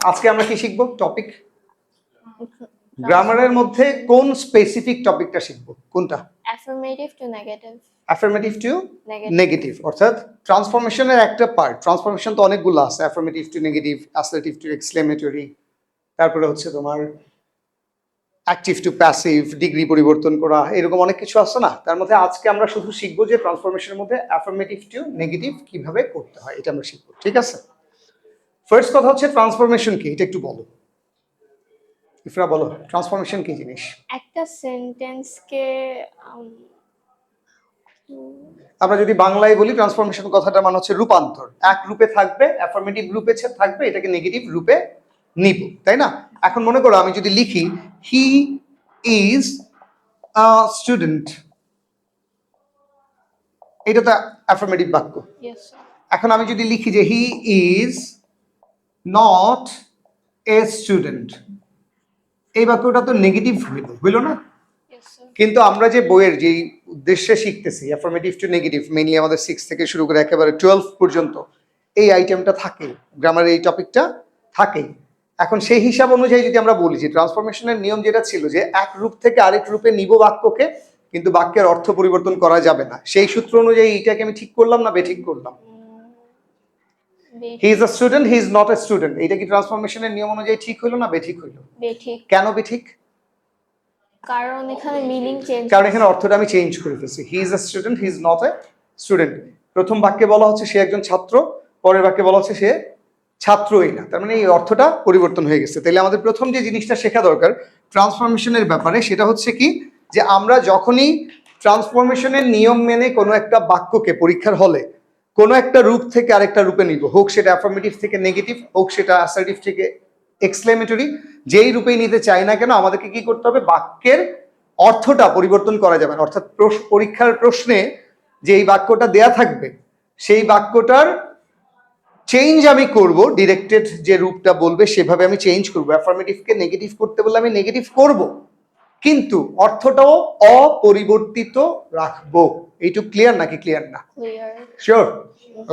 আজকে আমরা কি শিখবো টপিক? গ্রামারের মধ্যে কোন স্পেসিফিক টপিকটা শিখবো? কোনটা? Affirmative two negative. Affirmative two negative, অর্থাৎ ট্রান্সফরমেশনের একটা পার্ট। ট্রান্সফরমেশন তো অনেকগুলো আছে, affirmative two negative, assertive two exclamatory, তারপরে হচ্ছে তোমার অ্যাক্টিভ টু প্যাসিভ, ডিগ্রি পরিবর্তন করা, এরকম অনেক কিছু আছে না? তার মধ্যে আজকে আমরা শুধু শিখবো যে ট্রান্সফরমেশনের মধ্যে অ্যাফার্মেটিভ টু নেগেটিভ কিভাবে করতে হয়, এটা আমরা শিখবো। ঠিক আছে, ফার্স্ট কথা হচ্ছে ট্রান্সফরমেশন কি, এটা একটু বলো। ইফরা বলো, ট্রান্সফরমেশন কি জিনিস? একটা সেন্টেন্সকে আমরা যদি বাংলায় বলি ট্রান্সফরমেশন কথাটা মানে হচ্ছে রূপান্তর। এক রূপে থাকবে, অ্যাফার্মেটিভ রূপে থাকবে, এটাকে নেগেটিভ রূপে নিব, তাই না? এখন মনে করো আমি যদি লিখি হি ইজ আ স্টুডেন্ট, এটা তো অ্যাফার্মেটিভ বাক্য। এখন আমি যদি লিখি যে he is not a student, এই বাক্যটা তো নেগেটিভ হইল না? কিন্তু আমরা যে বইয়ের যেই উদ্দেশ্যে শিখতেছি অ্যাফার্মেটিভ টু নেগেটিভ, মেইনলি আমাদের 6 থেকে শুরু করে একেবারে 12 পর্যন্ত এই আইটেমটা থাকে, গ্রামারের এই টপিকটা থাকে। এখন সেই হিসাব অনুযায়ী যদি আমরা বলি যে ট্রান্সফরমেশনের নিয়ম যেটা ছিল যে এক রূপ থেকে আরেক রূপে নিব বাক্যকে, কিন্তু বাক্যের অর্থ পরিবর্তন করা যাবে না, সেই সূত্র অনুযায়ী এইটাকে আমি ঠিক করলাম না বেঠিক করলাম? He is a student, he is not a student, এটা কি ট্রান্সফরমেশনের নিয়ম অনুযায়ী ঠিক হইলো না বেঠিক হইলো? বেঠিক। কেন বেঠিক? কারণ এখানে মিনিং চেঞ্জ, কারণ এখানে অর্থটা আমি চেঞ্জ করে ফেলছি। He is a student, he is not a student. প্রথম বাক্যে বলা হচ্ছে সে একজন ছাত্র, পরের বাক্যে বলা হচ্ছে সে ছাত্রই না, তার মানে এই অর্থটা পরিবর্তন হয়ে গেছে। তাহলে আমাদের প্রথম যে জিনিসটা শেখা দরকার ট্রান্সফরমেশনের ব্যাপারে, সেটা হচ্ছে কি যে আমরা যখনই ট্রান্সফরমেশনের নিয়ম মেনে কোনো একটা বাক্যকে পরীক্ষার হলে কোনো একটা রূপ থেকে আরেকটা রূপে নিব, হোক সেটা অ্যাফার্মেটিভ থেকে নেগেটিভ, হোক সেটা অ্যাসার্টিভ থেকে এক্সক্লেমেটরি, যেই রূপেই নিতে চাই না কেন আমাদেরকে কি করতে হবে? বাক্যের অর্থটা পরিবর্তন করা যাবে না। অর্থাৎ পরীক্ষার প্রশ্নে যে এই বাক্যটা দেয়া থাকবে সেই বাক্যটার চেঞ্জ আমি করব, ডিরেক্টেড যে রূপটা বলবে সেভাবে আমি চেঞ্জ করব। অ্যাফার্মেটিভকে নেগেটিভ করতে বললে আমি নেগেটিভ করব, কিন্তু অর্থটাও অপরিবর্তিত রাখবো। এইটুকু ক্লিয়ার নাকি ক্লিয়ার না? শিওর?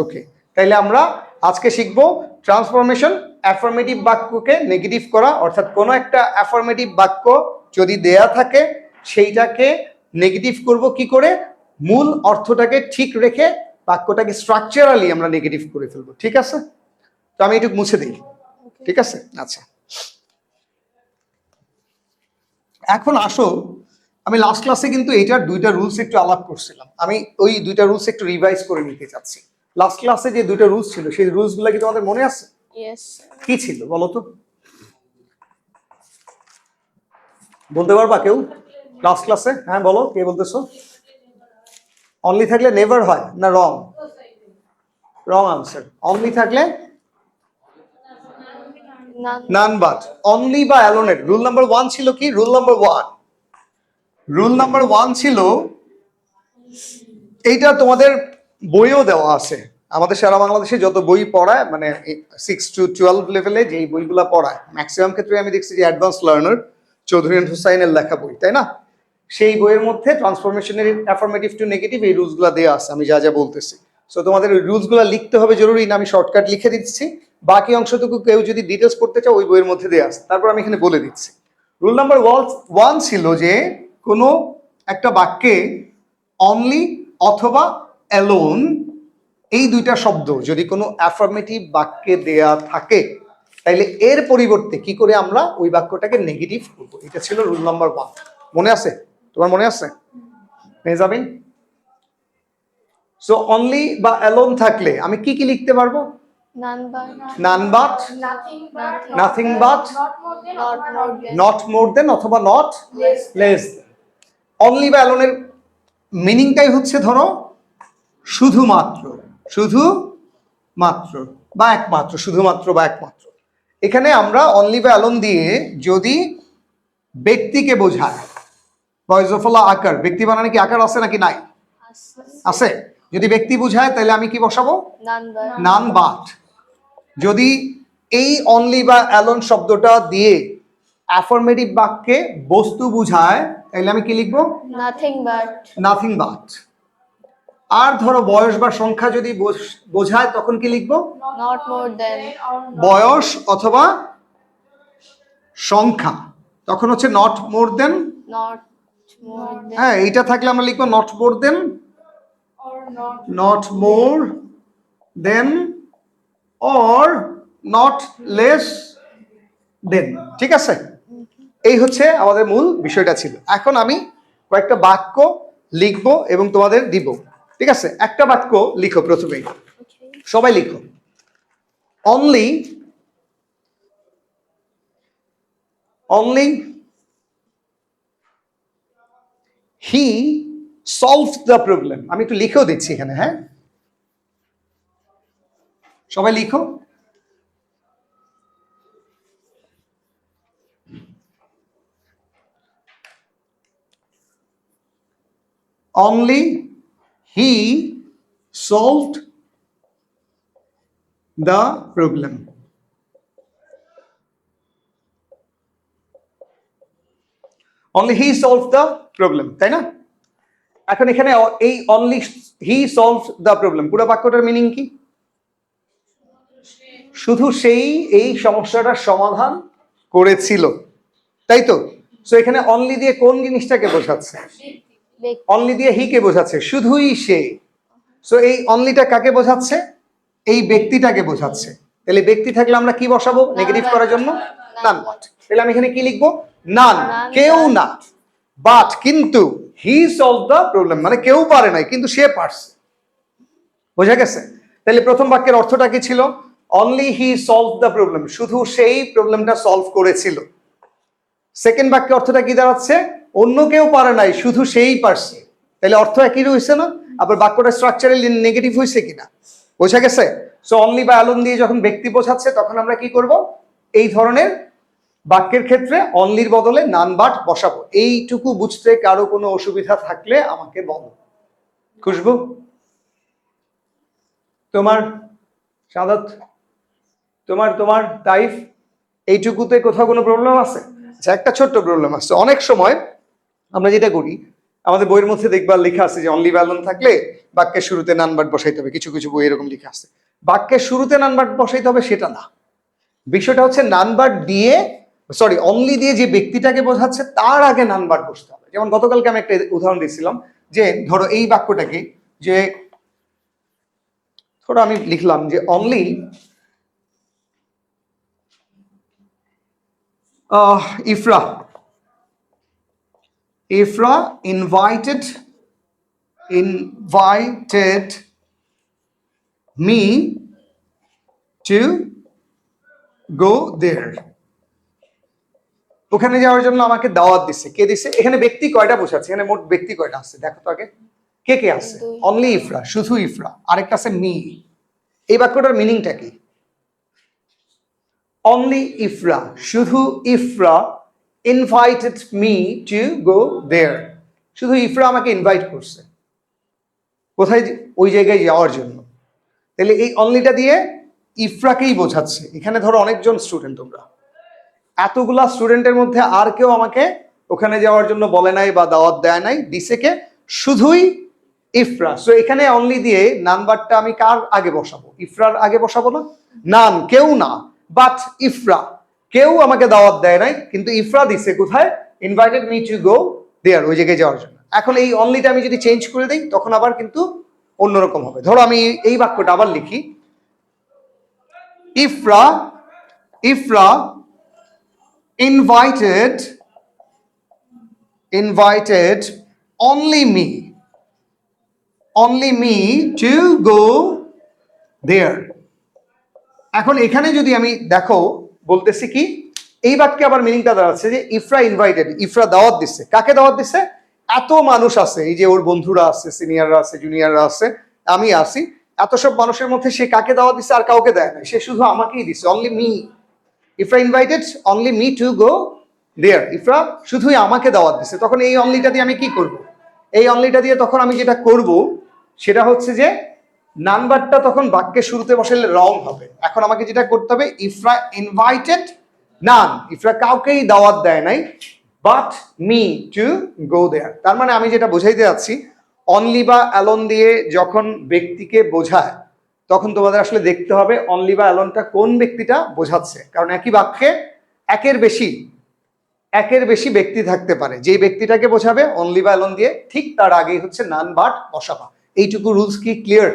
ওকে, তাইলে আমরা আজকে শিখবো ট্রান্সফরমেশন, অ্যাফার্মেটিভ বাক্যকে নেগেটিভ করা, অর্থাৎ কোনো একটা অ্যাফার্মেটিভ বাক্য যদি দেয়া থাকে সেইটাকে নেগেটিভ করব কি করে? মূল অর্থটাকে ঠিক রেখে বাক্যটাকে স্ট্রাকচারালি আমরা নেগেটিভ করে ফেলবো। ঠিক আছে, তো আমি একটু মুছে দিই। ঠিক আছে, আচ্ছা। এখন আসো, আমি লাস্ট ক্লাসে কিন্তু এইটার দুইটা রুলস একটু আলাপ করছিলাম, আমি ওই দুইটা রুলস একটু রিভাইজ করে নিতে চাচ্ছি। লাস্ট ক্লাসে যে দুইটা রুলস ছিল সেই রুলসগুলো কি তোমাদের মনে আছে? কি ছিল বলো তো, বলতে পারবা কেউ লাস্ট ক্লাসে? হ্যাঁ বলো, কে বলতেছো? অনলি থাকলে নেভার হয় না? রং, রং আনসার। অনলি থাকলে নান বাট। অনলি বা অ্যালোনের রুল নাম্বার 1 ছিল কি? রুল নাম্বার 1 ছিল, এইটা তোমাদের বইও দেওয়া আছে। আমাদের সারা বাংলাদেশে যত বই পড়ায়, মানে 6 to 12 লেভেলে যেই বইগুলা পড়ায়, ম্যাক্সিমাম ক্ষেত্রে আমি দেখছি যে অ্যাডভান্স লার্নার চৌধুরী হুসাইনের লেখা বই, তাই না? সেই বইয়ের মধ্যে ট্রান্সফরমেশনের অ্যাফার্মেটিভ টু নেগেটিভ এই রুলসগুলো দেওয়া আছে, আমি যা যা বলতেছি। সো তোমাদের ওই রুলসগুলো লিখতে হবে জরুরি না? আমি শর্টকাট লিখে দিচ্ছি, বাকি অংশটুকু কেউ যদি ডিটেলস পড়তে চাও ওই বইয়ের মধ্যে দেওয়া আছে, তারপর আমি এখানে বলে দিচ্ছি। রুল নাম্বার 1 ছিল যে কোনো একটা বাক্যে অনলি অথবা অ্যালোন এই দুইটা শব্দ যদি কোনো অ্যাফার্মেটিভ বাক্যে দেয়া থাকে তাইলে এর পরিবর্তে কি করে আমরা ওই বাক্যটাকে নেগেটিভ করব, এটা ছিল রুল নাম্বার 1। মনে আছে? তোমার মনে আছে মেহজাবিন? সো অনলি বা অ্যালোন থাকলে আমি কি কি লিখতে পারবো? None but, nothing but, not more than অথবা নট লেস। অনলি বা অ্যালোনের মিনিংটাই হচ্ছে ধরো শুধুমাত্র, শুধুমাত্র বা একমাত্র, শুধুমাত্র বা একমাত্র। এখানে আমরা অনলি বা অ্যালোন দিয়ে যদি ব্যক্তিকে বোঝায়, বয়জফলা আকার, ব্যক্তি বানানে কি আকার আছে নাকি নাই? আছে। যদি ব্যক্তি বোঝায় তাহলে আমি কি বসাবো? None but. যদি এই অনলি বা অ্যালোন শব্দটা দিয়ে অ্যাফার্মেটিভ বাক্যে বস্তু বোঝায় তাহলে আমি কি লিখবো? Nothing but. আর ধরো বয়স বা সংখ্যা যদি বোঝায় তখন কি লিখবো? Not more than. বয়স অথবা সংখ্যা, তখন হচ্ছে not more than. not more than, হ্যাঁ, এইটা থাকলে আমরা লিখবো not more than, or not not more than, or not less than. ঠিক আছে, এই হচ্ছে আমাদের মূল বিষয়টা ছিল। এখন আমি কয়েকটা বাক্য লিখবো এবং তোমাদের দিব। ঠিক আছে, একটা বাক্য লিখো প্রথমেই, okay, সবাই লিখো। only he solved the problem। আমি একটু লিখেও দিচ্ছি এখানে, হ্যাঁ, সবাই লিখো। only he solved the problem। only he solved the problem, তাই না? এখন এখানে এই only he solved the problem পুরো বাক্যটার মিনিং কি? শুধু সেই এই সমস্যাটার সমাধান করেছিল, তাই তো? সো এখানে অনলি দিয়ে কোন জিনিসটাকে বোঝাচ্ছে? big, অনলি দিয়ে হি কে বোঝাচ্ছে, শুধুই সে। সো এই অনলিটা কাকে বোঝাচ্ছে? এই ব্যক্তিটাকে বোঝাচ্ছে। তাহলে ব্যক্তি থাকলে আমরা কি বসাবো নেগেটিভ করার জন্য? None but. তাহলে আমি এখানে কি লিখবো? নান, None কেউ but। না। বাট কিন্তু হি সলভ দ্য প্রবলেম, মানে কেউ পারে নাই কিন্তু সে পারছে। বোঝা গেছে? তাহলে প্রথম বাক্যের অর্থটা কি ছিল? Only he solve the problem, শুধু সেই প্রবলেমটা সলভ করেছিল। সেকেন্ড বাক্যের অর্থটা কি দাঁড়াচ্ছে? অন্য কেউ পারে নাই, শুধু সেই পারছে। তাহলে অর্থ একই হয়েছে না? আবার বাক্যটা স্ট্রাকচারালি নেগেটিভ হয়েছে কিনা? বোঝা গেছে? সো অনলি বা অ্যালোন দিয়ে যখন ব্যক্তি বোঝাচ্ছে তখন আমরা কি করব? এই ধরনের বাক্যের ক্ষেত্রে অনলির বদলে নান বাট বসাবো। এইটুকু বুঝতে কারো কোনো অসুবিধা থাকলে আমাকে বলো। খুশবু, তোমার, সাদাত, তোমার তাইফ, এইটুকুতে কোথাও কোনো প্রবলেম আছে? আচ্ছা, একটা ছোট্ট প্রবলেম আছে। অনেক সময় আমরা যেটা করি, আমাদের বইয়ের মধ্যে দেখবা লেখা আছে যে অনলি ব্যালন থাকলে বাক্যের শুরুতে নান বাট বসাইতে হবে। কিছু কিছু বই এরকম লেখা আছে। বাক্যের শুরুতে নান বাট বসাইতে হবে সেটা না, বিষয়টা হচ্ছে নান বাট দিয়ে, সরি, অনলি দিয়ে যে ব্যক্তিটাকে বোঝাচ্ছে তার আগে নান বাট বসতে হবে। যেমন গতকালকে আমি একটা উদাহরণ দিচ্ছিলাম যে ধরো এই বাক্যটাকে, যে ধরো আমি লিখলাম যে only Ifra invited me to go there। ওখানে যাওয়ার জন্য আমাকে দাওয়াত দিছে। কে দিছে? এখানে ব্যক্তি কয়টা বোঝাচ্ছে? এখানে মোট ব্যক্তি কয়টা আছে দেখো তো আগে। কে কে আছে? দুই। অনলি ইফরা, শুধু ইফরা। আরেকটা আছে মি। এই বাক্যটার মিনিংটা কি? অনলি ইফরা, শুধু Ifra invited me to go দেয়ার। শুধু ইফরা আমাকে ইনভাইট করছে কোথায়? ওই জায়গায় যাওয়ার জন্য। তাহলে এই অনলিটা দিয়ে ইফরাকেই বোঝাচ্ছে। এখানে ধরো অনেকজন স্টুডেন্ট, তোমরা এতগুলা স্টুডেন্টের মধ্যে আর কেউ আমাকে ওখানে যাওয়ার জন্য বলে নাই বা দাওয়াত দেয় নাই, দিছে কে? শুধুই ইফরা। সো এখানে অনলি দিয়ে নান বাটটা আমি কার আগে বসাবো? ইফরার আগে বসাবো না? নান, কেউ না, বাট ইফরা, কেউ আমাকে দাওয়াত দেয় নাই কিন্তু ইফরা দিছে কোথায়? ইনভাইটেড মি টু গো দেয়ার, ওই জায়গায় যাওয়ার জন্য। এখন এই অনলিটা আমি যদি চেঞ্জ করে দিই তখন আবার কিন্তু অন্যরকম হবে। ধরো আমি এই বাক্যটা আবার লিখি, Ifra invited only me to go there। এখন এখানে যদি আমি দেখো বলতেছি কি, এই বাক্যে আবার মিনিংটা দাঁড়াচ্ছে যে ইফরা ইনভাইটেড, ইফরা দাওয়াত দিচ্ছে। কাকে দাওয়াত দিচ্ছে? এত মানুষ আছে, এই যে ওর বন্ধুরা আছে, সিনিয়ররা আছে, জুনিয়ররা আছে, আমি আছি, এত সব মানুষের মধ্যে সে কাকে দাওয়াত দিচ্ছে? আর কাউকে দেয় না, সে শুধু আমাকেই দিচ্ছে। Only me, Ifra invited only me to go there. Ifra শুধুই আমাকে দাওয়াত দিচ্ছে। তখন এই অনলিটা দিয়ে আমি কি করব? এই অনলিটা দিয়ে তখন আমি যেটা করব সেটা হচ্ছে যে নাম্বারটা তখন বাক্যের শুরুতে বসালে রং হবে। এখন আমাকে যেটা করতে হবে, ইফরা ইনভাইটেড নান, ইফরা কাউকেই দাওয়াত দেয় নাই, বাট মি টু গো দেয়ার। তার মানে আমি যেটা বোঝাইতে যাচ্ছি, অনলি বা অ্যালোন দিয়ে যখন ব্যক্তিকে বোঝায় তখন তোমাদের আসলে দেখতে হবে অনলি বা অ্যালোনটা কোন ব্যক্তিটা বোঝাচ্ছে। কারণ একই বাক্যে একের বেশি ব্যক্তি থাকতে পারে, যে ব্যক্তিটাকে বোঝাবে অনলি বা অ্যালোন দিয়ে ঠিক তার আগেই হচ্ছে নান বাট বসাবা। এইটুকু রুলস কি ক্লিয়ার?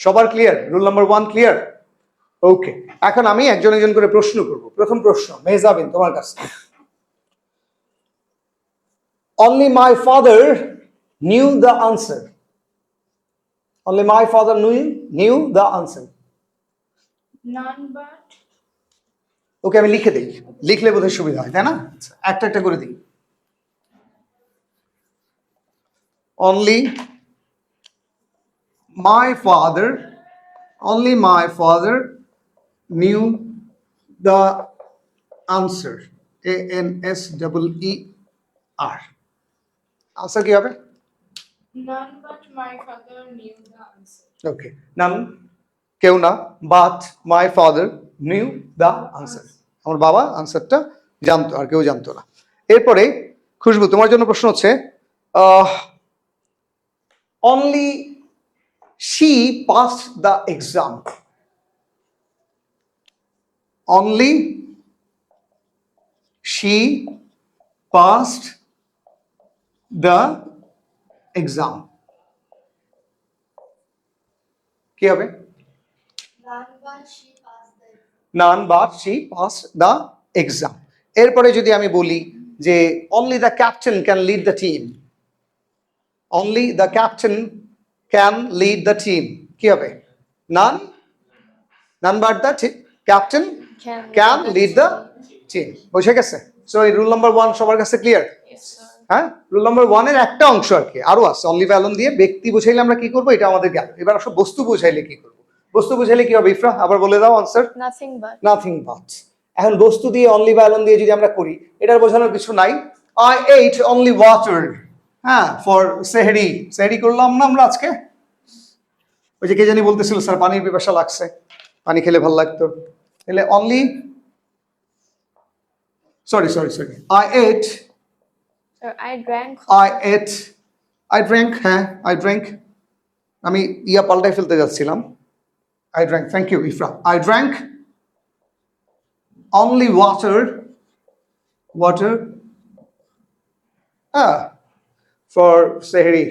সবার clear? Rule number 1 clear? Okay, এখন আমি একজন একজন করে প্রশ্ন করব। প্রথম প্রশ্ন মেহজাবিন তোমার কাছে। Only my father knew the answer. Only my father knew the answer. None but. ওকে, আমি লিখে দিই, লিখলে বোধহয় সুবিধা হয়, তাই না? একটা একটা করে দিই। Only my father knew the answer. ANSEER. Answer কি হবে? None but my father knew the answer. ওকে, নাম কেউ না, but my father new the answer. আমার বাবা আনসারটা জানতো, আর কেউ জানতো না। এরপরে খুশবু তোমার জন্য প্রশ্ন হচ্ছে, only she passed the exam. Only she passed the exam. কি হবে? None but she pass the exam. এরপরে যদি আমি বলি যে only the captain can lead the team, only the captain can lead the team, কি হবে? None but the captain can lead the team. বুঝে গেছে? সো এই রুল নাম্বার 1 সবার কাছে ক্লিয়ার? Yes, sir. হ্যাঁ, রুল নাম্বার 1 এর একটা অংশ আর কি, আরো আছে। অনলি বা অ্যালোন দিয়ে ব্যক্তি বুঝাইলে আমরা কি করবো, এটা আমাদের গেল। এবার আসলে বস্তু বুঝাইলে কি করবো? বস্তু বুঝাইলে কি হবে ইফরা? আবার বলে দাও answer. Nothing but. Nothing but. এখন বস্তু দিয়ে অনলি বা অ্যালোন দিয়ে যদি আমরা করি, এটার বোঝানোর কিছু নাই। আই এট অনলি ওয়াটার, হ্যাঁ, ফর সেহরি। সেহরি করলাম না আমরা আজকে? ওই যে কে জানি বলতেছিল স্যার পানির পিপাসা লাগছে, পানি খেলে ভালো লাগতো। তাহলে only, sorry I ate, Sir, I drank. I drank, হ্যাঁ I drank, আমি ইয়া পাল্টাই ফেলতে যাচ্ছিলাম। I drank, thank you Ifra. I drank only water for Sehri.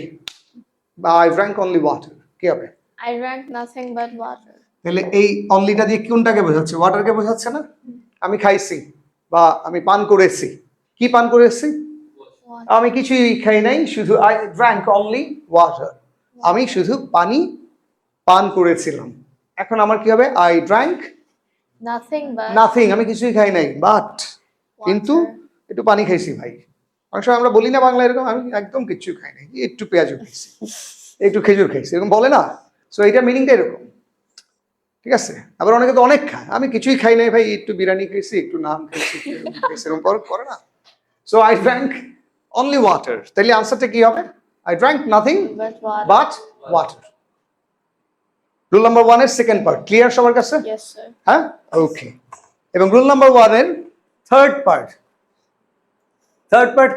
I drank only water, কি হবে? I drank nothing but water. তাহলে এই অনলিটা দিয়ে কোনটাকে বোঝাচ্ছে? ওয়াটারকে বোঝাচ্ছে না? আমি খাইছি বা আমি পান করেছি, কি পান করেছি? Water. আমি কিছুই খাই নাই, শুধু আই ড্রাঙ্ক অনলি ওয়াটার, আমি শুধু পানি পান করেছিলাম। এখন আমার কি হবে? I drank Nothing but. Nothing, আমি কিছুই খাই নাই, বাট কিন্তু একটু পানি খাইছি ভাই। অনেক সময় আমরা বলি না বাংলা এরকম, আমি একদম কিচ্ছু খাই নাই, একটু পেঁয়াজু খাইছি, একটু খেজুর খাইছি, এরকম বলে না? সো এটা মিনিংটা এরকম, ঠিক আছে? আবার অনেকে তো অনেক খায়, আমি কিছুই খাই নাই ভাই, একটু বিরিয়ানি খাইছি, একটু নান খাইছি, এরকম করে না? So I drank only water, তাহলে আনসারটা কি হবে? I drank nothing But water. But water. Rule number 1 এর সেকেন্ড পার্ট ক্লিয়ার সবার কাছে? Yes, sir. হ্যাঁ, ওকে। এবং রুল নাম্বার 1 এর থার্ড পার্ট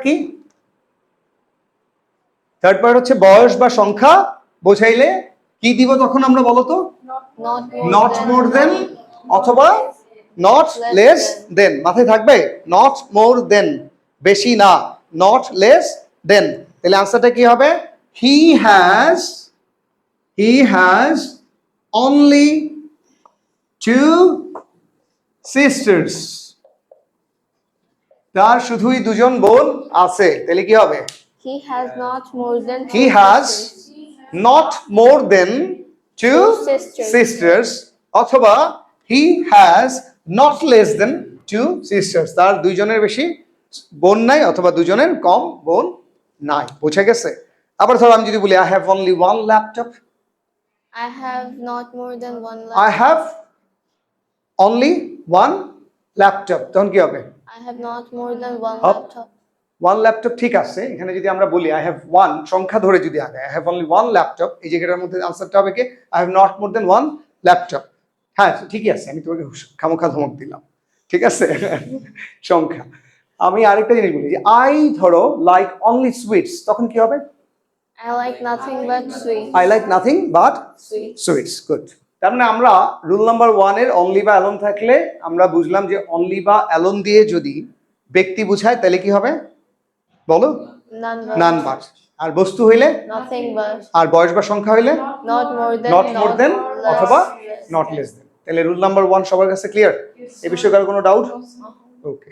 কি? থার্ড পার্ট হচ্ছে বয়স বা সংখ্যা বোঝাইলে কি দিব তখন আমরা, বলো তো? নট মোর দেন অথবা নট লেস দেন। মাথায় থাকবে, নট মোর দেন, বেশি না, নট লেস দেন। তাহলে আনসারটা কি হবে? He has only 2 sisters. তার শুধুই 2জন বোন আছে। তাহলে কি হবে? He has not more than. He two has sisters. not more than 2 sisters. sisters অথবা he has not less than 2 sisters. তার 2জনের বেশি বোন নাই অথবা 2জনের কম বোন নাই। বুঝে গেছে? আবার ধরো আমি যদি বলি I have only one laptop, I have not more than one I laptop. have only one laptop, তখন কি হবে? I have not more than one Up. laptop. One laptop, ঠিক আছে। এখানে যদি আমরা বলি আই হ্যাভ ওয়ান, সংখ্যা ধরে যদি আগে I have only one laptop, এই জায়গাটার মধ্যে আনসারটা হবে কি? I have not more than one laptop. হ্যাঁ ঠিকই আছে, আমি তোমাকে খামোখা ধমক দিলাম, ঠিক আছে? সংখ্যা। আমি আরেকটা জিনিস বলি যে আই ধরো লাইক অনলি সুইটস, তখন কি হবে? I like nothing but sweet. I like nothing but Sweet. Sweets, good. তার মানে আমরা রুল নাম্বার 1 এর অনলি বা অ্যালোন থাকলে আমরা বুঝলাম যে অনলি বা অ্যালোন দিয়ে যদি ব্যক্তি বুঝায় তাহলে কি হবে বলো? None but. None but. আর বস্তু হইলে? Nothing but. আর বয়স বা সংখ্যা হইলে? Not more than. Not more than less. অথবা নট লেস দেন। তাহলে রুল নাম্বার 1 সবার কাছে ক্লিয়ার? এই বিষয়ে কারো কোনো ডাউট? ওকে।